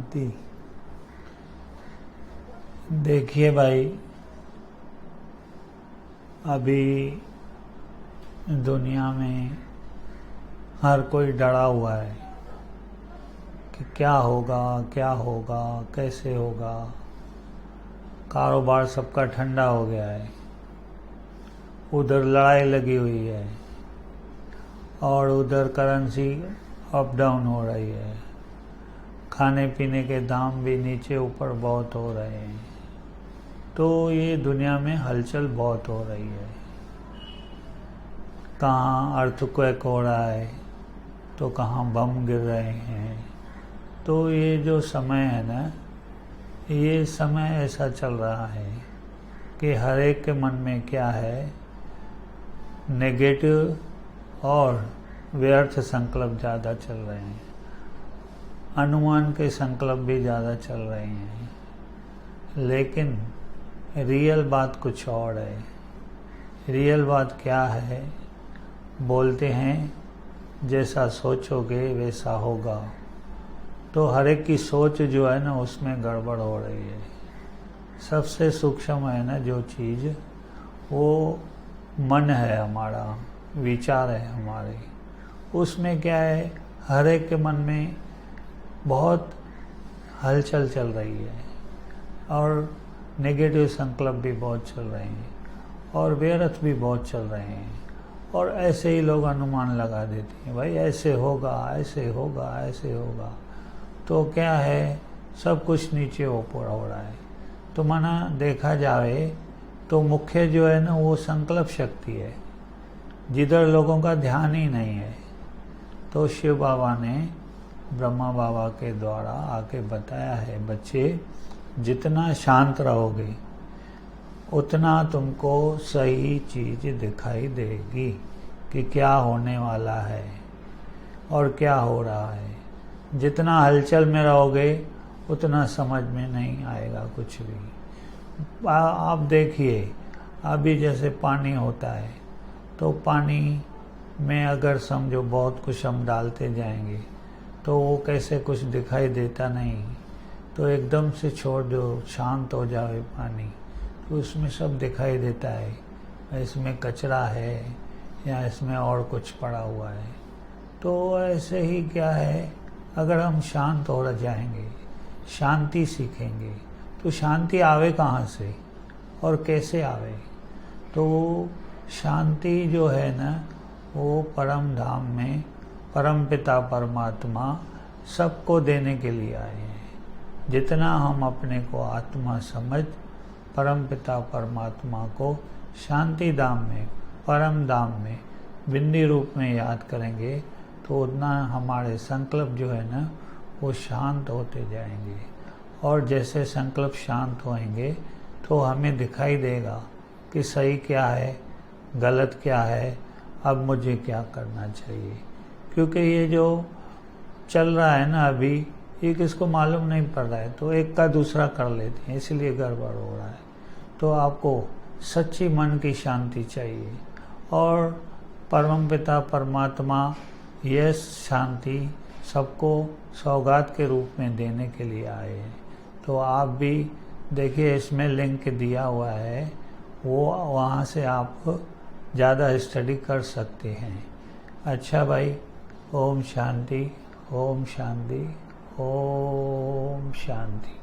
शांति। देखिए भाई, अभी दुनिया में हर कोई डरा हुआ है कि क्या होगा क्या होगा, कैसे होगा। कारोबार सबका ठंडा हो गया है, उधर लड़ाई लगी हुई है और उधर करेंसी अप डाउन हो रही है। खाने पीने के दाम भी नीचे ऊपर बहुत हो रहे हैं। तो ये दुनिया में हलचल बहुत हो रही है। कहाँ अर्थक्वेक हो रहा है तो कहाँ बम गिर रहे हैं। तो ये जो समय है ना, ये समय ऐसा चल रहा है कि हर एक के मन में क्या है, नेगेटिव और व्यर्थ संकल्प ज़्यादा चल रहे हैं। अनुमान के संकल्प भी ज़्यादा चल रहे हैं, लेकिन रियल बात कुछ और है। रियल बात क्या है? बोलते हैं जैसा सोचोगे वैसा होगा। तो हर एक की सोच जो है ना, उसमें गड़बड़ हो रही है। सबसे सूक्ष्म है ना जो चीज़, वो मन है हमारा, विचार है हमारे। उसमें क्या है, हर एक के मन में बहुत हलचल चल रही है और नेगेटिव संकल्प भी बहुत चल रहे हैं और व्यर्थ भी बहुत चल रहे हैं। और ऐसे ही लोग अनुमान लगा देते हैं, भाई ऐसे होगा ऐसे होगा ऐसे होगा। तो क्या है, सब कुछ नीचे ऊपर हो रहा है। तो माना देखा जाए तो मुख्य जो है ना, वो संकल्प शक्ति है, जिधर लोगों का ध्यान ही नहीं है। तो शिव बाबा ने ब्रह्मा बाबा के द्वारा आके बताया है, बच्चे जितना शांत रहोगे उतना तुमको सही चीज़ दिखाई देगी कि क्या होने वाला है और क्या हो रहा है। जितना हलचल में रहोगे उतना समझ में नहीं आएगा कुछ भी। आप देखिए, अभी जैसे पानी होता है, तो पानी में अगर समझो बहुत कुछ हम डालते जाएंगे तो वो कैसे कुछ दिखाई देता नहीं। तो एकदम से छोड़ दो, शांत हो जाए पानी, तो उसमें सब दिखाई देता है, इसमें कचरा है या इसमें और कुछ पड़ा हुआ है। तो ऐसे ही क्या है, अगर हम शांत हो जाएंगे, शांति सीखेंगे, तो शांति आवे कहाँ से और कैसे आवे? तो शांति जो है ना, वो परम धाम में परम पिता परमात्मा सबको देने के लिए आए हैं। जितना हम अपने को आत्मा समझ परम पिता परमात्मा को शांति धाम में, परम धाम में बिंदी रूप में याद करेंगे, तो उतना हमारे संकल्प जो है ना, वो शांत होते जाएंगे। और जैसे संकल्प शांत होंगे तो हमें दिखाई देगा कि सही क्या है, गलत क्या है, अब मुझे क्या करना चाहिए। क्योंकि ये जो चल रहा है ना अभी, ये किसको मालूम नहीं पड़ रहा है, तो एक का दूसरा कर लेते हैं, इसलिए गड़बड़ हो रहा है। तो आपको सच्ची मन की शांति चाहिए और परम पिता परमात्मा यह शांति सबको सौगात के रूप में देने के लिए आए हैं। तो आप भी देखिए, इसमें लिंक दिया हुआ है, वो वहाँ से आप ज़्यादा स्टडी कर सकते हैं। अच्छा भाई, ओम शांति, ओम शांति, ओम शांति।